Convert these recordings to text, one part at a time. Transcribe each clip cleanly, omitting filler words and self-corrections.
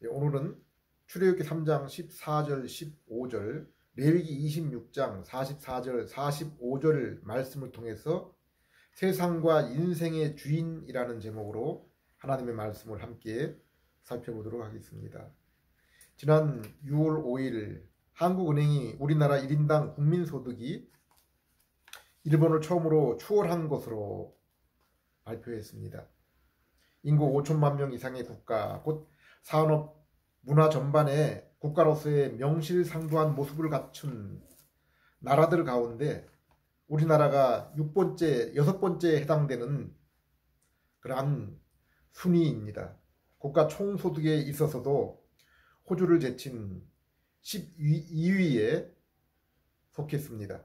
오늘은 출애굽기 3장 14절 15절, 레위기 26장 44절 45절 말씀을 통해서 세상과 인생의 주인이라는 제목으로 하나님의 말씀을 함께 살펴보도록 하겠습니다. 지난 6월 5일 한국은행이 우리나라 1인당 국민소득이 일본을 처음으로 추월한 것으로 발표했습니다. 인구 5천만 명 이상의 국가, 곧 산업, 문화 전반에 국가로서의 명실상부한 모습을 갖춘 나라들 가운데 우리나라가 6번째에 해당되는 그러한 순위입니다. 국가 총소득에 있어서도 호주를 제친 12위에 속했습니다.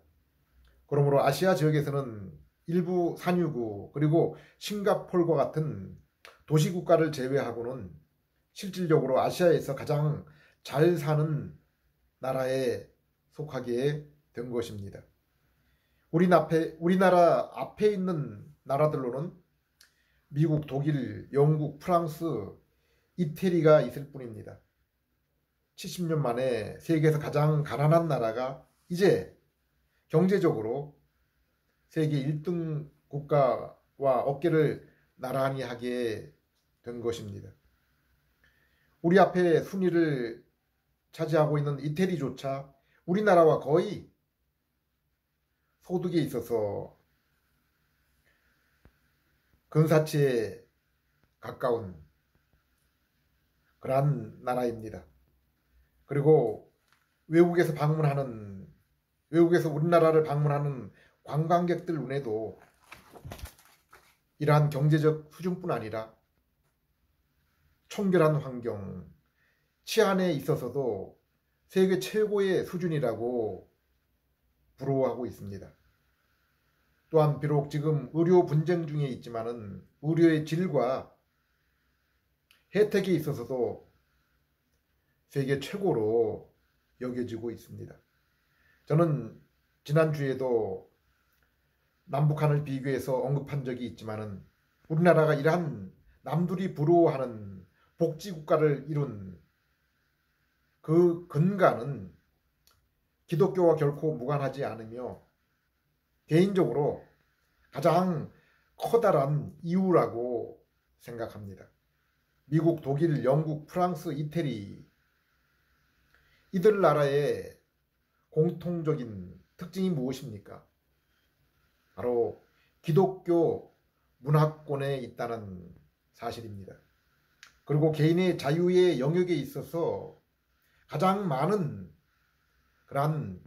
그러므로 아시아 지역에서는 일부 산유국 그리고 싱가포르와 같은 도시국가를 제외하고는 실질적으로 아시아에서 가장 잘 사는 나라에 속하게 된 것입니다. 우리나라 앞에 있는 나라들로는 미국, 독일, 영국, 프랑스, 이태리가 있을 뿐입니다. 70년 만에 세계에서 가장 가난한 나라가 이제 경제적으로 세계 1등 국가와 어깨를 나란히 하게 된 것입니다. 우리 앞에 순위를 차지하고 있는 이태리조차 우리나라와 거의 소득에 있어서 근사치에 가까운 그러한 나라입니다. 그리고 외국에서 우리나라를 방문하는 관광객들 눈에도 이러한 경제적 수준뿐 아니라 청결한 환경, 치안에 있어서도 세계 최고의 수준이라고 부러워하고 있습니다. 또한 비록 지금 의료 분쟁 중에 있지만은 의료의 질과 혜택에 있어서도 세계 최고로 여겨지고 있습니다. 저는 지난주에도 남북한을 비교해서 언급한 적이 있지만은 우리나라가 이러한 남들이 부러워하는 복지국가를 이룬 그 근간은 기독교와 결코 무관하지 않으며 개인적으로 가장 커다란 이유라고 생각합니다. 미국, 독일, 영국, 프랑스, 이태리 이들 나라의 공통적인 특징이 무엇입니까? 바로 기독교 문화권에 있다는 사실입니다. 그리고 개인의 자유의 영역에 있어서 가장 많은 그러한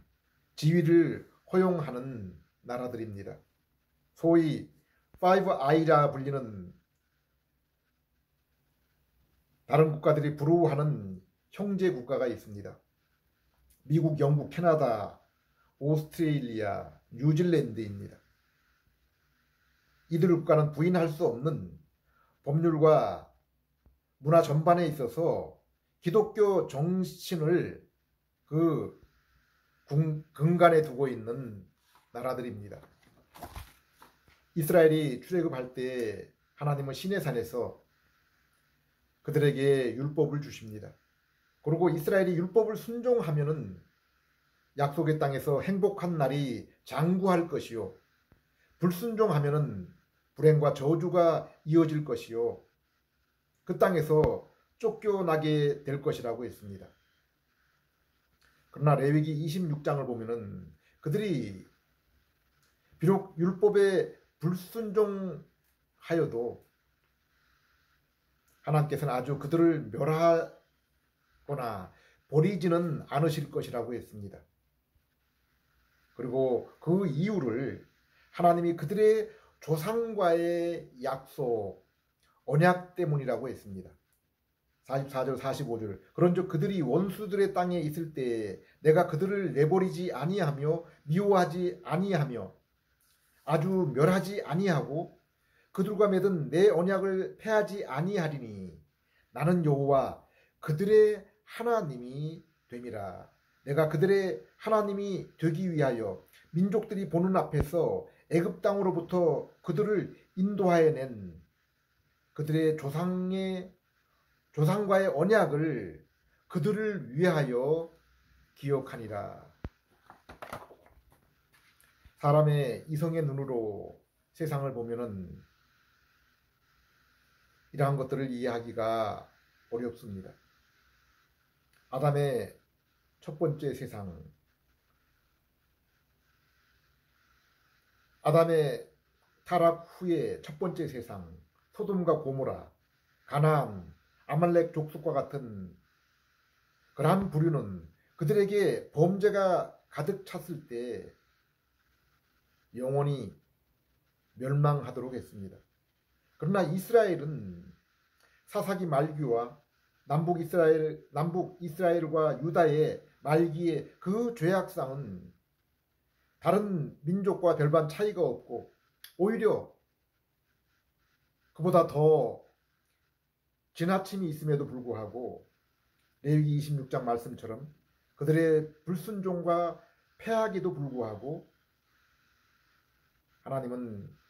지위를 허용하는 나라들입니다. 소위 5I라 불리는 다른 국가들이 부러워하는 형제 국가가 있습니다. 미국, 영국, 캐나다, 오스트레일리아, 뉴질랜드입니다. 이들 국가는 부인할 수 없는 법률과 문화 전반에 있어서 기독교 정신을 그 근간에 두고 있는 나라들입니다. 이스라엘이 출애굽할 때 하나님은 시내산에서 그들에게 율법을 주십니다. 그리고 이스라엘이 율법을 순종하면은 약속의 땅에서 행복한 날이 장구할 것이요, 불순종하면은 불행과 저주가 이어질 것이요, 그 땅에서 쫓겨나게 될 것이라고 했습니다. 그러나 레위기 26장을 보면은 그들이 비록 율법에 불순종하여도 하나님께서는 아주 그들을 멸하거나 버리지는 않으실 것이라고 했습니다. 그리고 그 이유를 하나님이 그들의 조상과의 약속, 언약 때문이라고 했습니다. 44절 45절, 그런즉 그들이 원수들의 땅에 있을 때 내가 그들을 내버리지 아니하며 미워하지 아니하며 아주 멸하지 아니하고 그들과 맺은 내 언약을 폐하지 아니하리니 나는 여호와 그들의 하나님이 됨이라. 내가 그들의 하나님이 되기 위하여 민족들이 보는 앞에서 애굽 땅으로부터 그들을 인도하여 낸 그들의 조상의 조상과의 언약을 그들을 위하여 기억하니라. 사람의 이성의 눈으로 세상을 보면은 이러한 것들을 이해하기가 어렵습니다. 아담의 첫 번째 세상, 아담의 타락 후의 첫 번째 세상, 소돔과 고모라, 가나안, 아말렉 족속과 같은 그러한 부류는 그들에게 범죄가 가득 찼을 때 영원히 멸망하도록 했습니다. 그러나 이스라엘은 사사기 말기와 남북 이스라엘과 유다의 말기의 그 죄악상은 다른 민족과 별반 차이가 없고 오히려 그보다 더 지나침이 있음에도 불구하고 레위기 26장 말씀처럼 그들의 불순종과 패하기도 불구하고 하나님은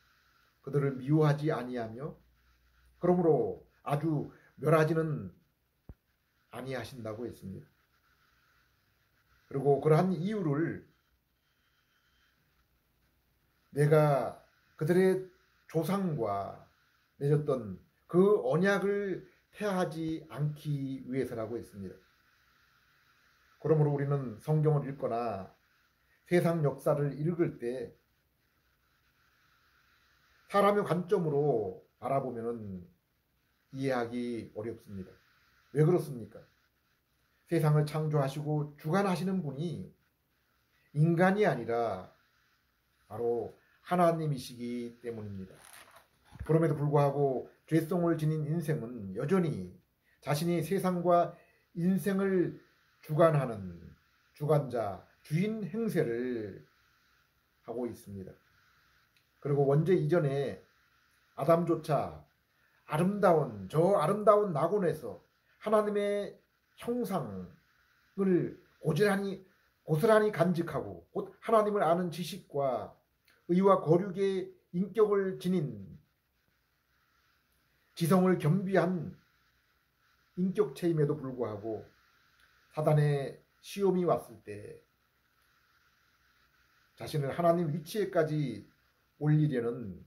그들을 미워하지 아니하며 그러므로 아주 멸하지는 아니하신다고 했습니다. 그리고 그러한 이유를 내가 그들의 조상과 맺었던 그 언약을 폐하지 않기 위해서라고 했습니다. 그러므로 우리는 성경을 읽거나 세상 역사를 읽을 때 사람의 관점으로 바라보면 이해하기 어렵습니다. 왜 그렇습니까? 세상을 창조하시고 주관하시는 분이 인간이 아니라 바로 하나님이시기 때문입니다. 그럼에도 불구하고 죄성을 지닌 인생은 여전히 자신이 세상과 인생을 주관하는 주관자, 주인 행세를 하고 있습니다. 그리고 원죄 이전에 아담조차 저 아름다운 낙원에서 하나님의 형상을 고스란히 간직하고 곧 하나님을 아는 지식과 의와 거룩의 인격을 지닌 지성을 겸비한 인격체임에도 불구하고 사단의 시험이 왔을 때 자신을 하나님 위치에까지 올리려는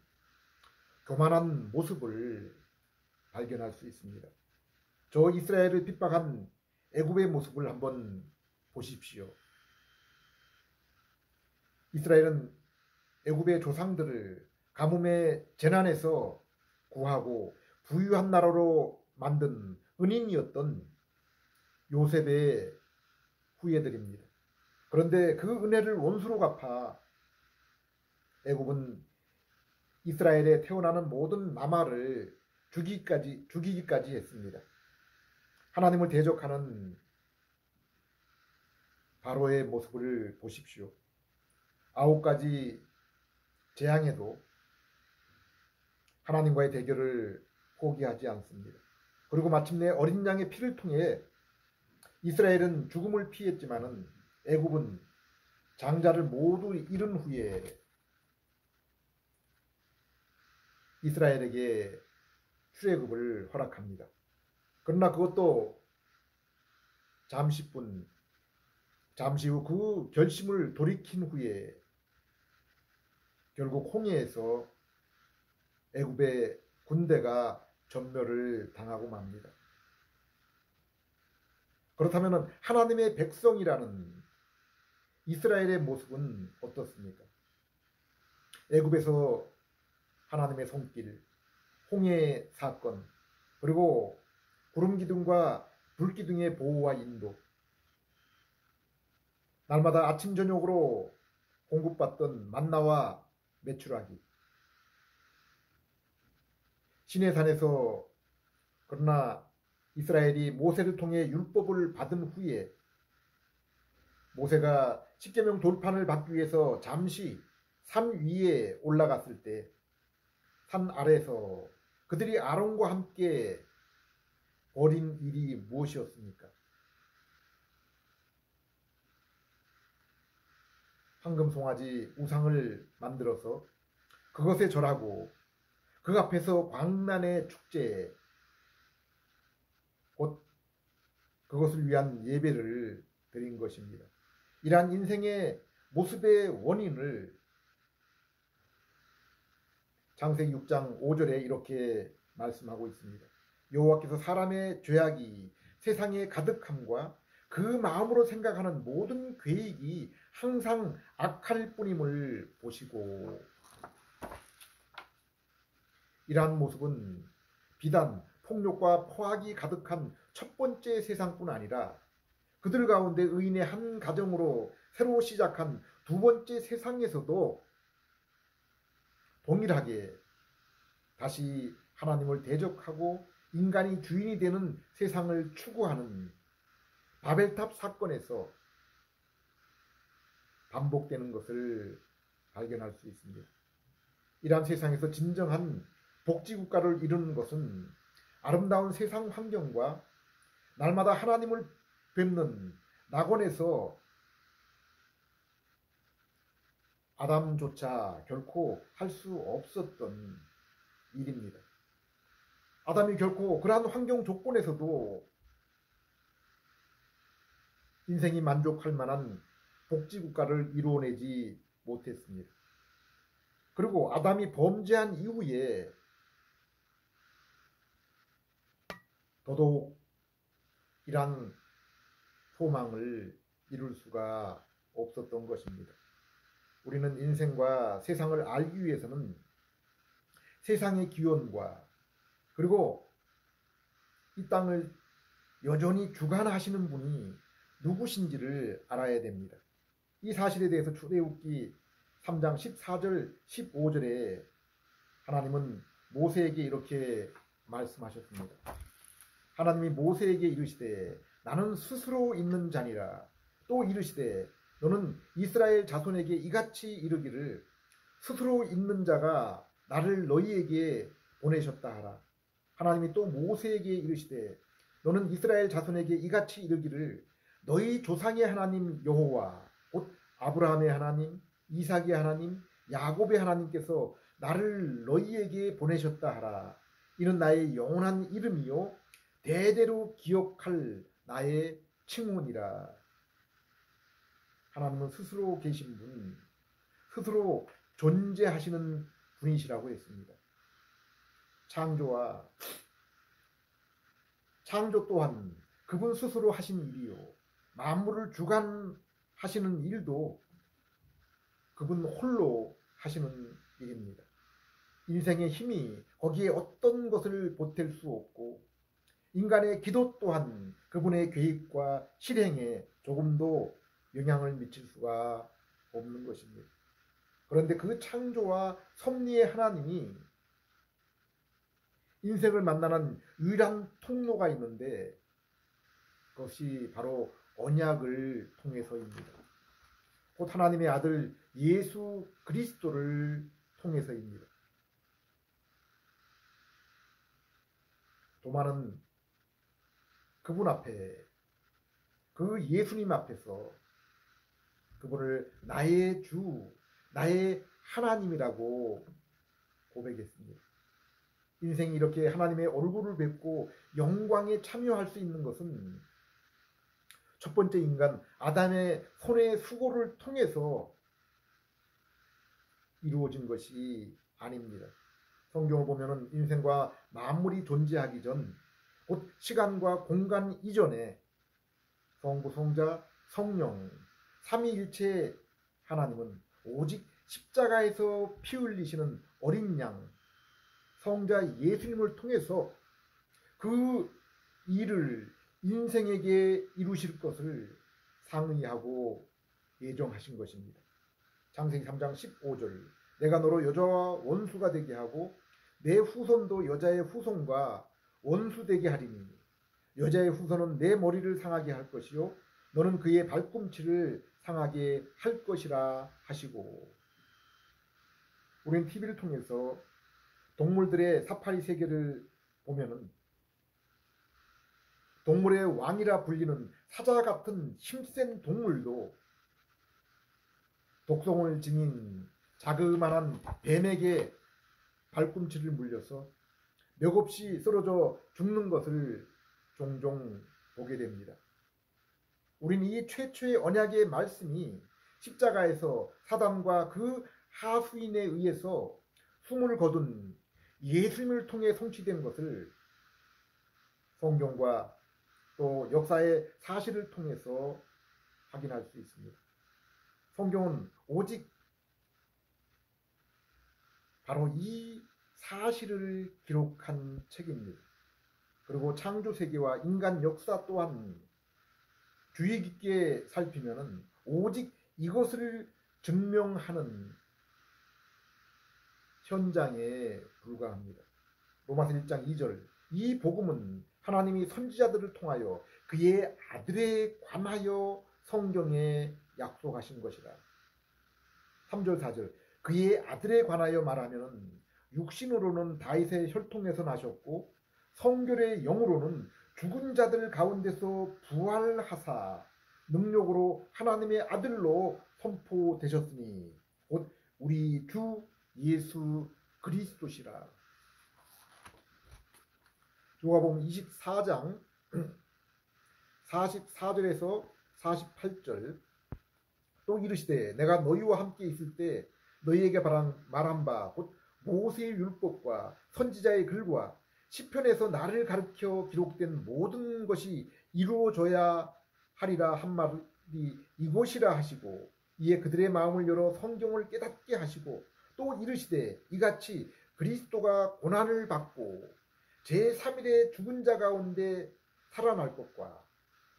교만한 모습을 발견할 수 있습니다. 저 이스라엘을 핍박한 애굽의 모습을 한번 보십시오. 이스라엘은 애굽의 조상들을 가뭄의 재난에서 구하고 부유한 나라로 만든 은인이었던 요셉의 후예들입니다. 그런데 그 은혜를 원수로 갚아 애굽은 이스라엘에 태어나는 모든 남아를 죽이기까지 했습니다. 하나님을 대적하는 바로의 모습을 보십시오. 9가지 재앙에도 하나님과의 대결을 포기하지 않습니다. 그리고 마침내 어린 양의 피를 통해 이스라엘은 죽음을 피했지만은 애굽은 장자를 모두 잃은 후에 이스라엘에게 출애굽을 허락합니다. 그러나 그것도 잠시 후 그 결심을 돌이킨 후에 결국 홍해에서 애굽의 군대가 전멸을 당하고 맙니다. 그렇다면 하나님의 백성이라는 이스라엘의 모습은 어떻습니까? 애굽에서 하나님의 손길, 홍해 사건, 그리고 구름기둥과 불기둥의 보호와 인도, 날마다 아침 저녁으로 공급받던 만나와 메추라기, 시내산에서 그러나 이스라엘이 모세를 통해 율법을 받은 후에 모세가 십계명 돌판을 받기 위해서 잠시 산 위에 올라갔을 때 산 아래에서 그들이 아론과 함께 벌인 일이 무엇이었습니까? 황금 송아지 우상을 만들어서 그것에 절하고 그 앞에서 광란의 축제에 그것을 위한 예배를 드린 것입니다. 이러한 인생의 모습의 원인을 창세기 6장 5절에 이렇게 말씀하고 있습니다. 여호와께서 사람의 죄악이 세상에 가득함과 그 마음으로 생각하는 모든 계획이 항상 악할 뿐임을 보시고, 이러한 모습은 비단 폭력과 포악이 가득한 첫 번째 세상뿐 아니라 그들 가운데 의인의 한 가정으로 새로 시작한 두 번째 세상에서도 동일하게 다시 하나님을 대적하고 인간이 주인이 되는 세상을 추구하는 바벨탑 사건에서 반복되는 것을 발견할 수 있습니다. 이러한 세상에서 진정한 복지국가를 이루는 것은 아름다운 세상 환경과 날마다 하나님을 뵙는 낙원에서 아담조차 결코 할 수 없었던 일입니다. 아담이 결코 그러한 환경 조건에서도 인생이 만족할 만한 복지국가를 이루어내지 못했습니다. 그리고 아담이 범죄한 이후에 더더욱 이러한 소망을 이룰 수가 없었던 것입니다. 우리는 인생과 세상을 알기 위해서는 세상의 기원과 그리고 이 땅을 여전히 주관하시는 분이 누구신지를 알아야 됩니다. 이 사실에 대해서 출애굽기 3장 14절 15절에 하나님은 모세에게 이렇게 말씀하셨습니다. 하나님이 모세에게 이르시되 나는 스스로 있는 자니라. 또 이르시되 너는 이스라엘 자손에게 이같이 이르기를 스스로 있는 자가 나를 너희에게 보내셨다 하라. 하나님이 또 모세에게 이르시되 너는 이스라엘 자손에게 이같이 이르기를 너희 조상의 하나님 여호와 곧 아브라함의 하나님, 이삭의 하나님, 야곱의 하나님께서 나를 너희에게 보내셨다 하라. 이는 나의 영원한 이름이요 대대로 기억할 나의 칭호니라. 하나님은 스스로 계신 분, 스스로 존재하시는 분이시라고 했습니다. 창조 또한 그분 스스로 하신 일이요 만물을 주관하시는 일도 그분 홀로 하시는 일입니다. 인생의 힘이 거기에 어떤 것을 보탤 수 없고 인간의 기도 또한 그분의 계획과 실행에 조금도 영향을 미칠 수가 없는 것입니다. 그런데 그 창조와 섭리의 하나님이 인생을 만나는 유일한 통로가 있는데 그것이 바로 언약을 통해서입니다. 곧 하나님의 아들 예수 그리스도를 통해서입니다. 도마는 그분 앞에, 그 예수님 앞에서 그분을 나의 주, 나의 하나님이라고 고백했습니다. 인생이 이렇게 하나님의 얼굴을 뵙고 영광에 참여할 수 있는 것은 첫 번째 인간 아담의 손의 수고를 통해서 이루어진 것이 아닙니다. 성경을 보면은 인생과 만물이 존재하기 전, 곧 시간과 공간 이전에 성부, 성자, 성령, 삼위일체 하나님은 오직 십자가에서 피 흘리시는 어린 양, 성자 예수님을 통해서 그 일을 인생에게 이루실 것을 상의하고 예정하신 것입니다. 창세기 3장 15절 내가 너로 여자와 원수가 되게 하고 내 후손도 여자의 후손과 원수 되게 하리니 여자의 후손은 내 머리를 상하게 할 것이요 너는 그의 발꿈치를 상하게 할 것이라 하시고, 우리는 TV를 통해서 동물들의 사파리 세계를 보면은 동물의 왕이라 불리는 사자 같은 힘센 동물도 독성을 지닌 자그마한 뱀에게 발꿈치를 물려서 맥없이 쓰러져 죽는 것을 종종 보게 됩니다. 우리는 이 최초의 언약의 말씀이 십자가에서 사단과 그 하수인에 의해서 숨을 거둔 예수님을 통해 성취된 것을 성경과 또 역사의 사실을 통해서 확인할 수 있습니다. 성경은 오직 바로 이 사실을 기록한 책입니다. 그리고 창조 세계와 인간 역사 또한 주의 깊게 살피면은 오직 이것을 증명하는 현장에 불과합니다. 로마서 1장 2절 이 복음은 하나님이 선지자들을 통하여 그의 아들에 관하여 성경에 약속하신 것이라. 3절 4절 그의 아들에 관하여 말하면 육신으로는 다윗의 혈통에서 나셨고 성결의 영으로는 죽은 자들 가운데서 부활하사 능력으로 하나님의 아들로 선포되셨으니 곧 우리 주 예수 그리스도시라. 요한복음 24장 44절에서 48절 또 이르시되 내가 너희와 함께 있을 때 너희에게 말한 바 곧 모세의 율법과 선지자의 글과 시편에서 나를 가르쳐 기록된 모든 것이 이루어져야 하리라 한 말이 이곳이라 하시고 이에 그들의 마음을 열어 성경을 깨닫게 하시고 또 이르시되 이같이 그리스도가 고난을 받고 제3일에 죽은 자 가운데 살아날 것과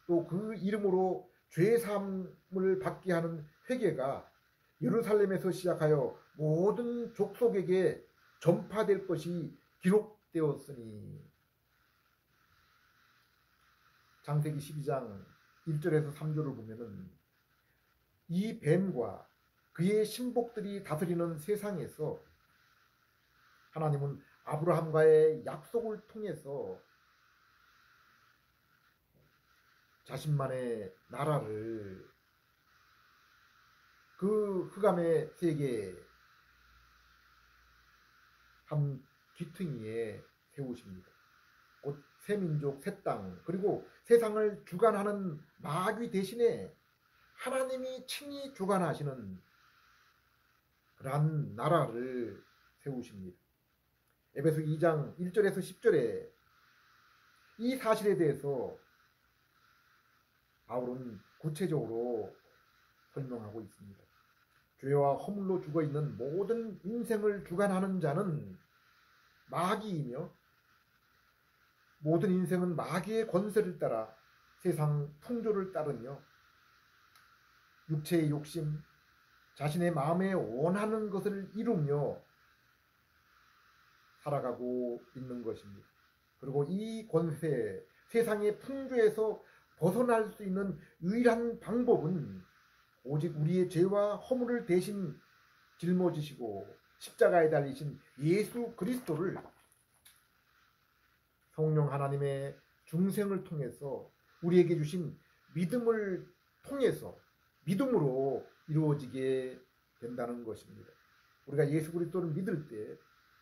또 그 이름으로 죄사함을 받게 하는 회개가 예루살렘에서 시작하여 모든 족속에게 전파될 것이 기록되었으니. 창세기 12장 1절에서 3절을 보면은 이 뱀과 그의 신복들이 다스리는 세상에서 하나님은 아브라함과의 약속을 통해서 자신만의 나라를 그 흑암의 세계 한 귀퉁이에 세우십니다. 곧 새 민족, 새 땅, 그리고 세상을 주관하는 마귀 대신에 하나님이 친히 주관하시는 그러한 나라를 세우십니다. 에베소 2장 1절에서 10절에 이 사실에 대해서 바울은 구체적으로 설명하고 있습니다. 죄와 허물로 죽어있는 모든 인생을 주관하는 자는 마귀이며 모든 인생은 마귀의 권세를 따라 세상 풍조를 따르며 육체의 욕심, 자신의 마음에 원하는 것을 이루며 살아가고 있는 것입니다. 그리고 이 권세, 세상의 풍조에서 벗어날 수 있는 유일한 방법은 오직 우리의 죄와 허물을 대신 짊어지시고 십자가에 달리신 예수 그리스도를 성령 하나님의 중생을 통해서 우리에게 주신 믿음을 통해서 믿음으로 이루어지게 된다는 것입니다. 우리가 예수 그리스도를 믿을 때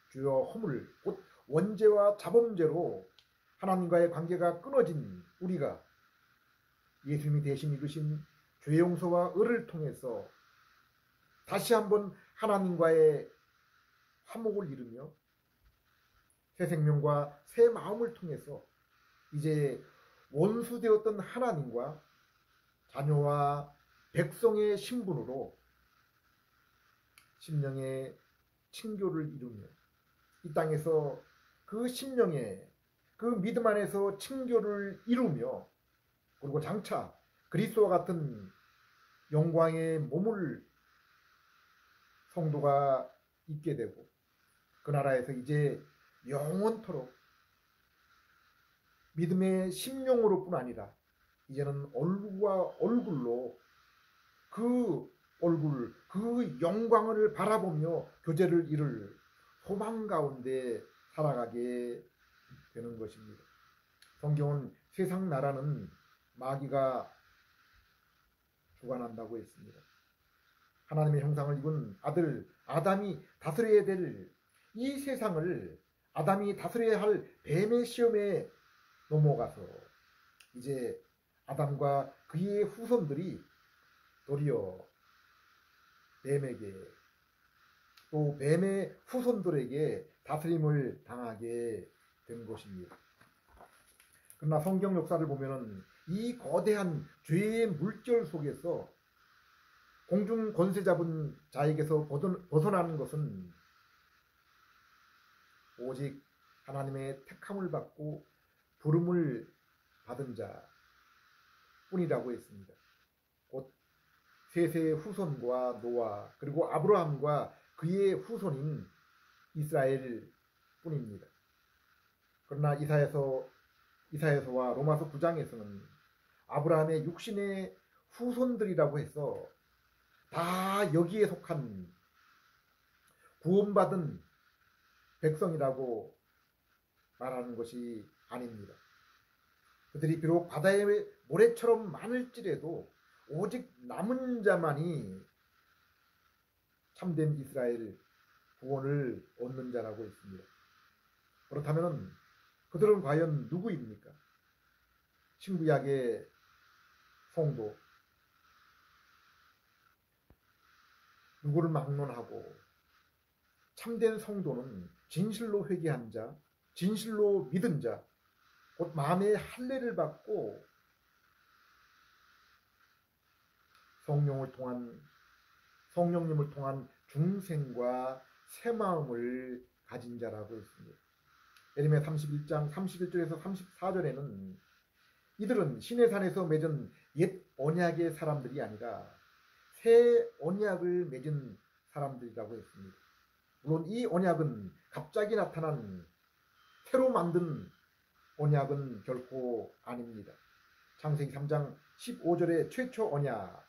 주여 허물, 곧 원죄와 자범죄로 하나님과의 관계가 끊어진 우리가 예수님이 대신 이루신 죄 용서와 의를 통해서 다시 한번 하나님과의 화목을 이루며 새 생명과 새 마음을 통해서 이제 원수되었던 하나님과 자녀와 백성의 신분으로 심령의 친교를 이루며 이 땅에서 그 심령의 그 믿음 안에서 친교를 이루며 그리고 장차 그리스도와 같은 영광의 몸을 성도가 있게 되고 그 나라에서 이제 영원토록 믿음의 심령으로뿐 아니라 이제는 얼굴과 얼굴로 그 얼굴, 그 영광을 바라보며 교제를 이룰 소망 가운데 살아가게 되는 것입니다. 성경은 세상 나라는 마귀가 주관한다고 했습니다. 하나님의 형상을 입은 아들 아담이 다스려야 될 이 세상을 아담이 다스려야 할 뱀의 시험에 넘어가서 이제 아담과 그의 후손들이 도리어 뱀에게 또 뱀의 후손들에게 다스림을 당하게 된 것입니다. 그러나 성경 역사를 보면은 이 거대한 죄의 물결 속에서 공중 권세 잡은 자에게서 벗어나는 것은 오직 하나님의 택함을 받고 부름을 받은 자 뿐이라고 했습니다. 곧 셋의 후손과 노아 그리고 아브라함과 그의 후손인 이스라엘 뿐입니다. 그러나 이사야서와 로마서 9장에서는 아브라함의 육신의 후손들이라고 해서 다 여기에 속한 구원받은 백성이라고 말하는 것이 아닙니다. 그들이 비록 바다의 모래처럼 많을지라도 오직 남은 자만이 참된 이스라엘 구원을 얻는 자라고 했습니다. 그렇다면 그들은 과연 누구입니까? 신구약의 성도, 누구를 막론하고 참된 성도는 진실로 회개한 자, 진실로 믿은 자, 곧 마음의 할례를 받고 성령님을 통한 중생과 새 마음을 가진 자라고 했습니다. 예레미야 31장 31절에서 34절에는 이들은 시내산에서 맺은 옛 언약의 사람들이 아니라 새 언약을 맺은 사람들이라고 했습니다. 물론 이 언약은 갑자기 나타난 새로 만든 언약은 결코 아닙니다. 창세기 3장 15절의 최초 언약,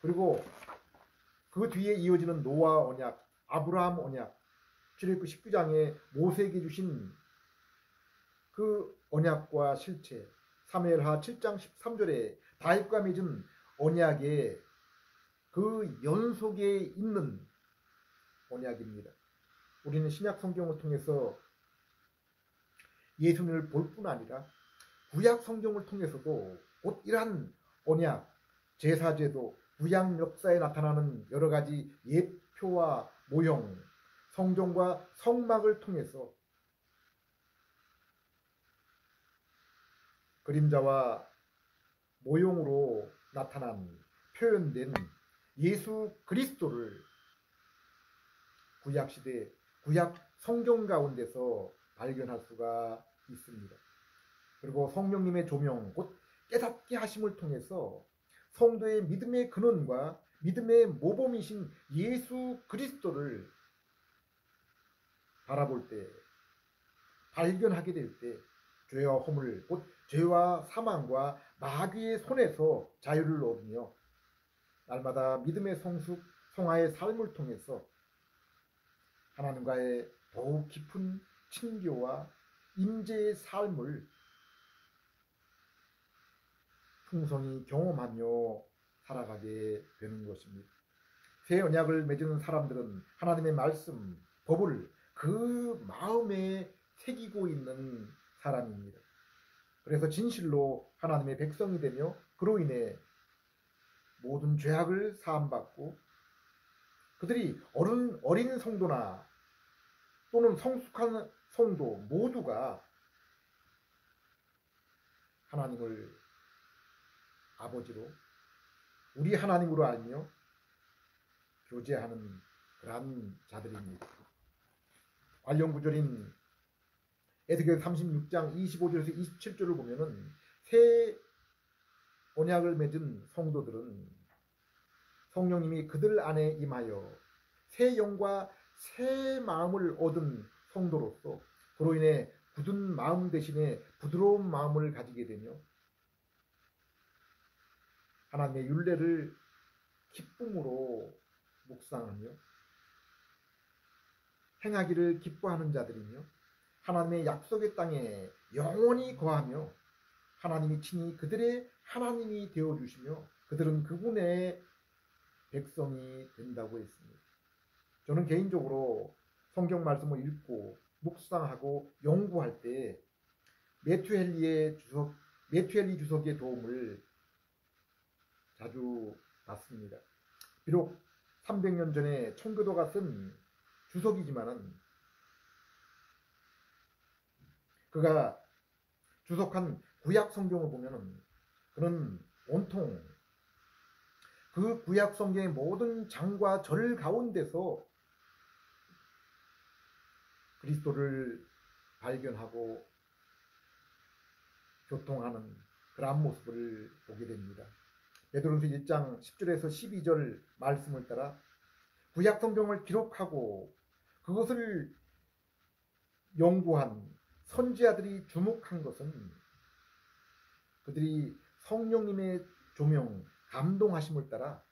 그리고 그 뒤에 이어지는 노아 언약, 아브라함 언약, 출애굽기 19장에 모세에게 주신 그 언약과 실체, 사무엘하 7장 13절에 다윗과 맺은 언약의 그 연속에 있는 언약입니다. 우리는 신약 성경을 통해서 예수님을 볼 뿐 아니라 구약 성경을 통해서도 곧 이러한 언약, 제사제도, 구약 역사에 나타나는 여러 가지 예표와 모형, 성종과 성막을 통해서 그림자와 모형으로 나타난 표현된 예수 그리스도를 구약시대, 구약 성경 가운데서 발견할 수가 있습니다. 그리고 성령님의 조명, 곧 깨닫게 하심을 통해서 성도의 믿음의 근원과 믿음의 모범이신 예수 그리스도를 바라볼 때, 발견하게 될 때 죄와 허물, 곧 죄와 사망과 마귀의 손에서 자유를 얻으며 날마다 믿음의 성숙, 성화의 삶을 통해서 하나님과의 더욱 깊은 친교와 임재의 삶을 풍성히 경험하며 살아가게 되는 것입니다. 새 언약을 맺은 사람들은 하나님의 말씀, 법을 그 마음에 새기고 있는 사람입니다. 그래서 진실로 하나님의 백성이 되며 그로 인해 모든 죄악을 사함받고 그들이 어린 성도나 또는 성숙한 성도 모두가 하나님을 아버지로 우리 하나님으로 알며 교제하는 그러한 자들입니다. 관련 구절인 에스겔 36장 25절에서 27절을 보면은 새 언약을 맺은 성도들은 성령님이 그들 안에 임하여 새 영과 새 마음을 얻은 성도로서 그로 인해 굳은 마음 대신에 부드러운 마음을 가지게 되며 하나님의 율례를 기쁨으로 묵상하며 행하기를 기뻐하는 자들이며 하나님의 약속의 땅에 영원히 거하며 하나님이 친히 그들의 하나님이 되어주시며 그들은 그분의 백성이 된다고 했습니다. 저는 개인적으로 성경 말씀을 읽고 묵상하고 연구할 때 매튜 헨리의 주석 메투엘리 주석의 도움을 자주 받습니다. 비록 300년 전에 청교도가 쓴 주석이지만은 그가 주석한 구약 성경을 보면은 그는 온통 그 구약 성경의 모든 장과 절 가운데서 그리스도를 발견하고 교통하는 그러한 모습을 보게 됩니다. 베드로전서 1장 10절에서 12절 말씀을 따라 구약 성경을 기록하고 그것을 연구한 선지자들이 주목한 것은 그들이 성령님의 조명, 감동하심을 따라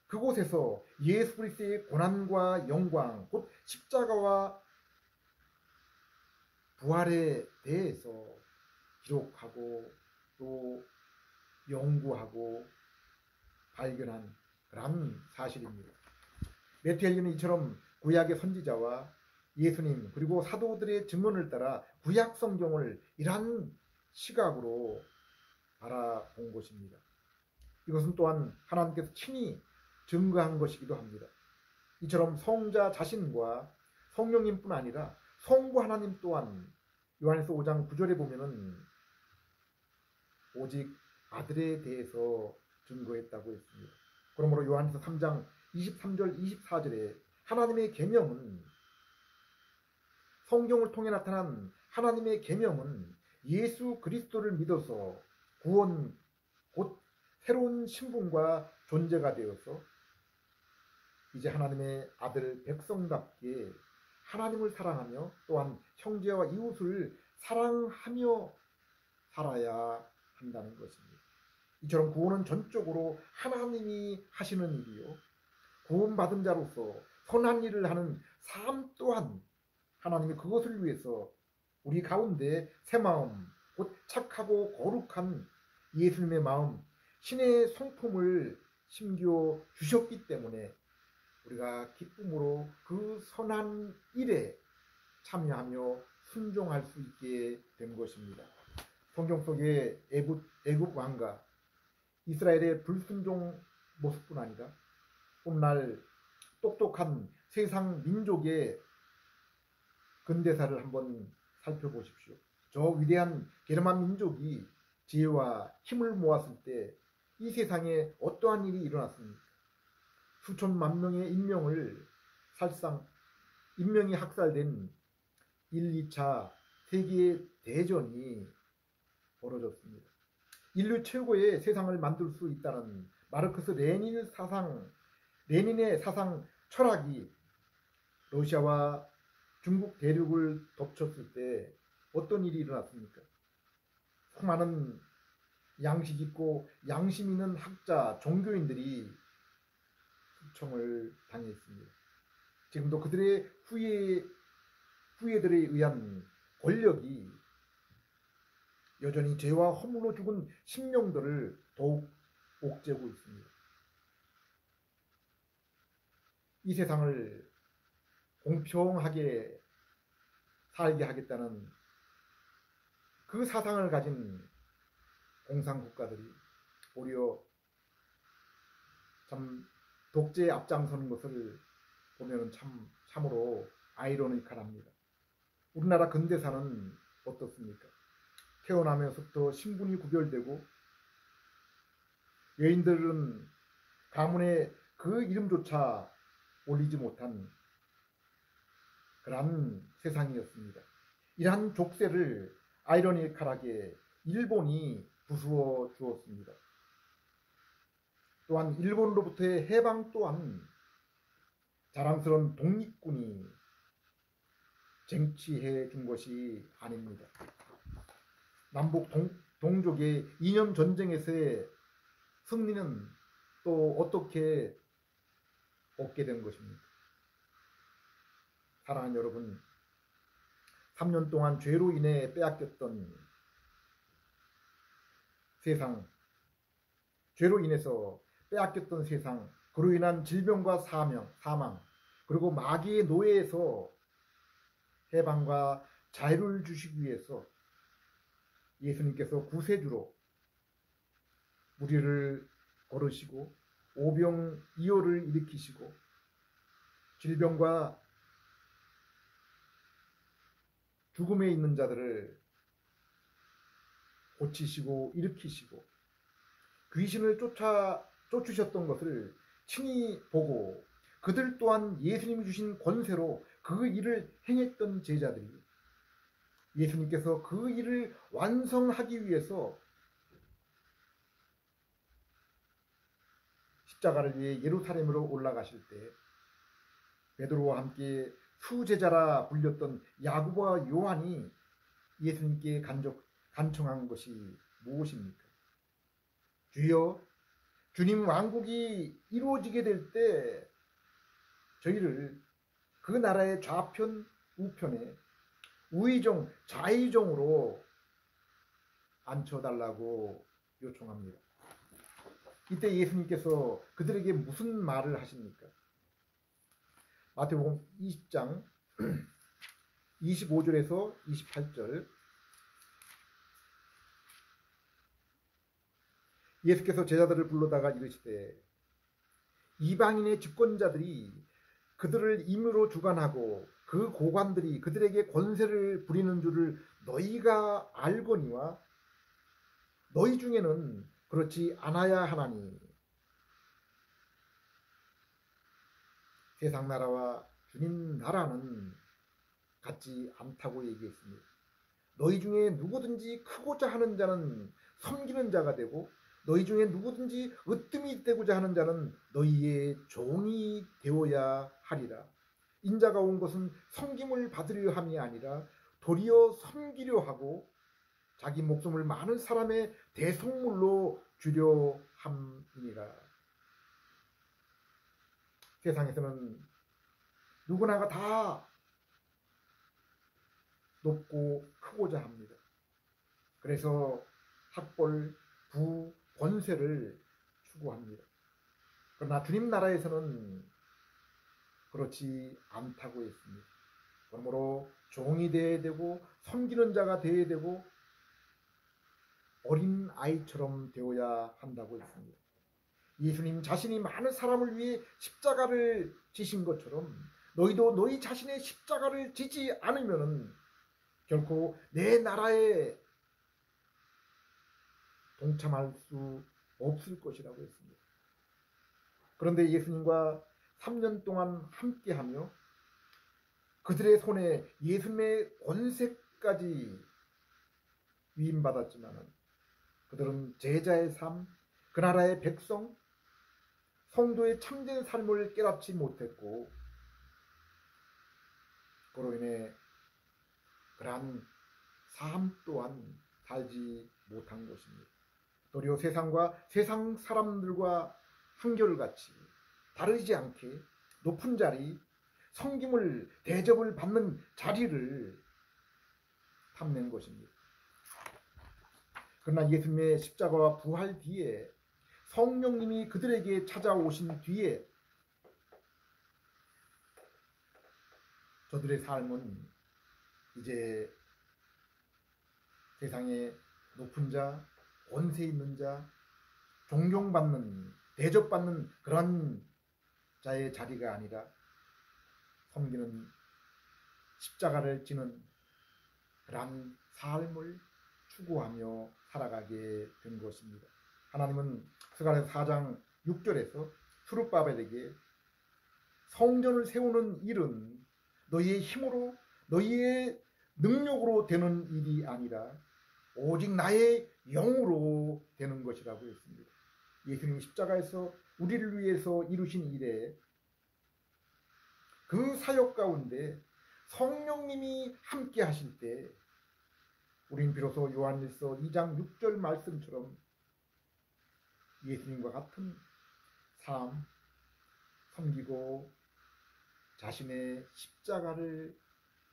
그곳에서 예수 그리스도의 고난과 영광, 곧 십자가와 부활에 대해서 기록하고 또 연구하고 발견한 그런 사실입니다. 메투엘리는 이처럼 구약의 선지자와 예수님 그리고 사도들의 증언을 따라 구약 성경을 이러한 시각으로 바라본 것입니다. 이것은 또한 하나님께서 친히 증거한 것이기도 합니다. 이처럼 성자 자신과 성령님뿐 아니라 성부 하나님 또한 요한일서 5장 9절에 보면은 오직 아들에 대해서 증거했다고 했습니다. 그러므로 요한일서 3장 23절 24절에 하나님의 계명은 성경을 통해 나타난 하나님의 계명은 예수 그리스도를 믿어서 구원 곧 새로운 신분과 존재가 되어서 이제 하나님의 아들 백성답게 하나님을 사랑하며 또한 형제와 이웃을 사랑하며 살아야 한다는 것입니다. 이처럼 구원은 전적으로 하나님이 하시는 일이요 구원받은 자로서 선한 일을 하는 삶 또한 하나님이 그것을 위해서 우리 가운데 새 마음 곧 착하고 거룩한 예수님의 마음 신의 성품을 심겨 주셨기 때문에 우리가 기쁨으로 그 선한 일에 참여하며 순종할 수 있게 된 것입니다. 성경 속의 애굽 왕과 이스라엘의 불순종 모습뿐 아니라 오늘날 똑똑한 세상 민족의 근대사를 한번 살펴보십시오. 저 위대한 게르만 민족이 지혜와 힘을 모았을 때 이 세상에 어떠한 일이 일어났습니까? 수천만 명의 인명이 학살된 1, 2차 세계대전이 벌어졌습니다. 인류 최고의 세상을 만들 수 있다는 마르크스 레닌의 사상 철학이 러시아와 중국 대륙을 덮쳤을 때 어떤 일이 일어났습니까? 수많은 양식 있고 양심 있는 학자, 종교인들이 숙청을 당했습니다. 지금도 그들의 후예들에 의한 권력이 여전히 죄와 허물로 죽은 심령들을 더욱 옥죄고 있습니다. 이 세상을 공평하게 살게 하겠다는 그 사상을 가진 공산국가들이 오히려 참 독재에 앞장서는 것을 보면 참으로 아이러니컬합니다. 우리나라 근대사는 어떻습니까? 태어나면서부터 신분이 구별되고 여인들은 가문에 그 이름조차 올리지 못한 그런 세상이었습니다. 이러한 족쇄를 아이러니컬하게 일본이 부수어 주었습니다. 또한 일본으로부터의 해방 또한 자랑스러운 독립군이 쟁취해 준 것이 아닙니다. 남북 동족의 이념 전쟁에서의 승리는 또 어떻게 얻게 된 것입니까? 사랑하는 여러분, 3년 동안 죄로 인해 빼앗겼던 세상, 죄로 인해서 빼앗겼던 세상, 그로 인한 질병과 사망, 그리고 마귀의 노예에서 해방과 자유를 주시기 위해서 예수님께서 구세주로 무리를 거르시고 오병이어를 일으키시고 질병과 죽음에 있는 자들을 고치시고 일으키시고 귀신을 쫓으셨던 것을 친히 보고 그들 또한 예수님이 주신 권세로 그 일을 행했던 제자들이 예수님께서 그 일을 완성하기 위해서 십자가를 위해 예루살렘으로 올라가실 때 베드로와 함께 수제자라 불렸던 야고보와 요한이 예수님께 간청한 것이 무엇입니까? 주여, 주님 왕국이 이루어지게 될 때 저희를 그 나라의 좌편 우편에 우의정 좌의정으로 앉혀달라고 요청합니다. 이때 예수님께서 그들에게 무슨 말을 하십니까? 마태복음 20장 25절에서 28절 예수께서 제자들을 불러다가 이르시되 이방인의 집권자들이 그들을 임의로 주관하고 그 고관들이 그들에게 권세를 부리는 줄을 너희가 알거니와 너희 중에는 그렇지 않아야 하나니 세상 나라와 주님 나라는 같지 않다고 얘기했습니다. 너희 중에 누구든지 크고자 하는 자는 섬기는 자가 되고 너희 중에 누구든지 으뜸이 되고자 하는 자는 너희의 종이 되어야 하리라. 인자가 온 것은 섬김을 받으려 함이 아니라 도리어 섬기려 하고 자기 목숨을 많은 사람의 대속물로 주려 함이니라. 세상에서는 누구나가 다 높고 크고자 합니다. 그래서 학벌, 부, 권세를 추구합니다. 그러나 주님 나라에서는 그렇지 않다고 했습니다. 그러므로 종이 되어야 되고 섬기는 자가 되어야 되고 어린 아이처럼 되어야 한다고 했습니다. 예수님 자신이 많은 사람을 위해 십자가를 지신 것처럼 너희도 너희 자신의 십자가를 지지 않으면 결코 내 나라에 동참할 수 없을 것이라고 했습니다. 그런데 예수님과 3년 동안 함께하며 그들의 손에 예수님의 권세까지 위임받았지만 그들은 제자의 삶, 그 나라의 백성, 성도의 참된 삶을 깨닫지 못했고 그로 인해 그러한 삶 또한 살지 못한 것입니다. 도리어 세상 사람들과 한결같이 다르지 않게 높은 자리, 섬김을 대접을 받는 자리를 탐낸 것입니다. 그러나 예수님의 십자가와 부활 뒤에 성령님이 그들에게 찾아오신 뒤에 저들의 삶은 이제 세상에 높은 자, 권세 있는 자, 존경받는, 대접받는 그런 자의 자리가 아니라 섬기는 십자가를 지는 그런 삶을 추구하며 살아가게 된 것입니다. 하나님은 스가랴서 4장 6절에서 스룹바벨에게 성전을 세우는 일은 너희의 힘으로 너희의 능력으로 되는 일이 아니라 오직 나의 영으로 되는 것이라고 했습니다. 예수님이 십자가에서 우리를 위해서 이루신 일에 그 사역 가운데 성령님이 함께 하실 때 우린 비로소 요한일서 2장 6절 말씀처럼 예수님과 같은 삶, 섬기고 자신의 십자가를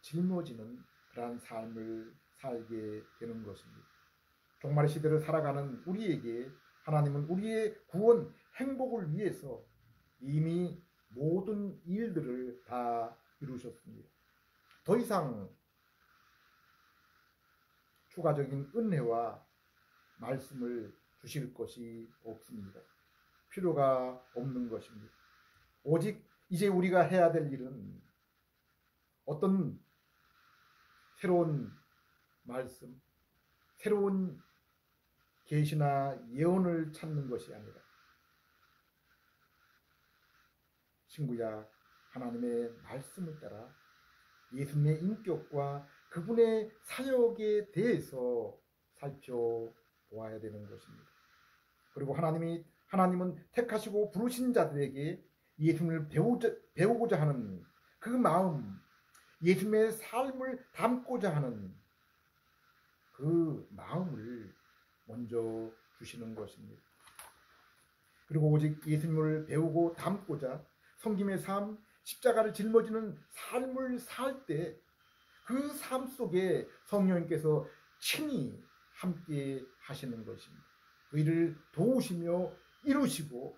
짊어지는 그러한 삶을 살게 되는 것입니다. 종말의 시대를 살아가는 우리에게 하나님은 우리의 구원, 행복을 위해서 이미 모든 일들을 다 이루셨습니다. 더 이상 추가적인 은혜와 말씀을 주실 것이 없습니다. 필요가 없는 것입니다. 오직 이제 우리가 해야 될 일은 어떤 새로운 말씀, 새로운 계시나 예언을 찾는 것이 아니라 친구야, 하나님의 말씀을 따라 예수님의 인격과 그분의 사역에 대해서 살펴보아야 되는 것입니다. 그리고 하나님은 택하시고 부르신 자들에게 예수님을 배우고자 하는 그 마음, 예수님의 삶을 담고자 하는 그 마음을 먼저 주시는 것입니다. 그리고 오직 예수님을 배우고 담고자 섬김의 삶, 십자가를 짊어지는 삶을 살 때 그 삶 속에 성령님께서 친히 함께 하시는 것입니다. 그 일을 도우시며 이루시고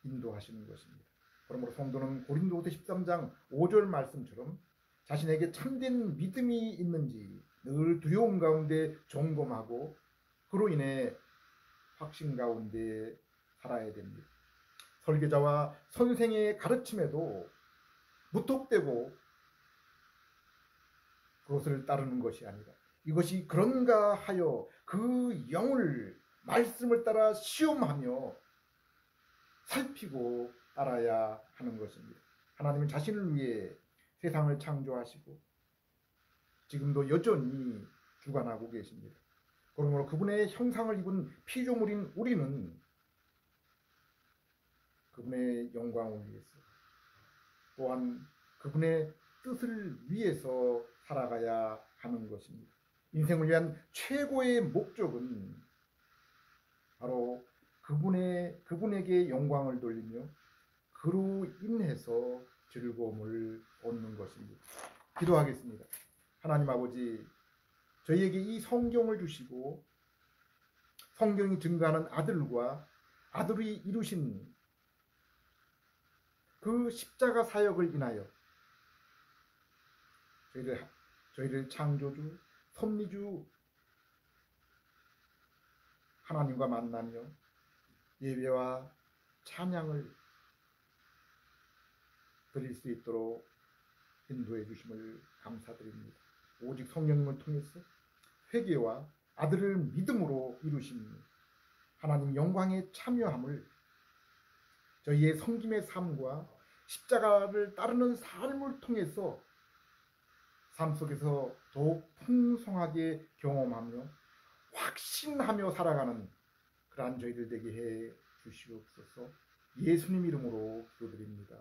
인도하시는 것입니다. 그러므로 성도는 고린도후서 13장 5절 말씀처럼 자신에게 참된 믿음이 있는지 늘 두려움 가운데 점검하고 그로 인해 확신 가운데 살아야 됩니다. 설교자와 선생의 가르침에도 무턱대고 그것을 따르는 것이 아니라 이것이 그런가 하여 그 영을 말씀을 따라 시험하며 살피고 따라야 하는 것입니다. 하나님은 자신을 위해 세상을 창조하시고 지금도 여전히 주관하고 계십니다. 그러므로 그분의 형상을 입은 피조물인 우리는 그분의 영광을 위해서 또한 그분의 뜻을 위해서 살아가야 하는 것입니다. 인생을 위한 최고의 목적은 바로 그분에게 영광을 돌리며 그로 인해서 즐거움을 얻는 것입니다. 기도하겠습니다. 하나님 아버지, 저희에게 이 성경을 주시고 성경이 증거하는 아들과 아들이 이루신 그 십자가 사역을 인하여 저희를 창조주, 섭리주 하나님과 만나며 예배와 찬양을 드릴 수 있도록 인도해 주심을 감사드립니다. 오직 성령님을 통해서 회개와 아들을 믿음으로 이루신 하나님 영광에 참여함을 저희의 섬김의 삶과 십자가를 따르는 삶을 통해서 삶 속에서 더욱 풍성하게 경험하며 확신하며 살아가는 그러한 저희들 되게 해 주시옵소서. 예수님 이름으로 기도드립니다.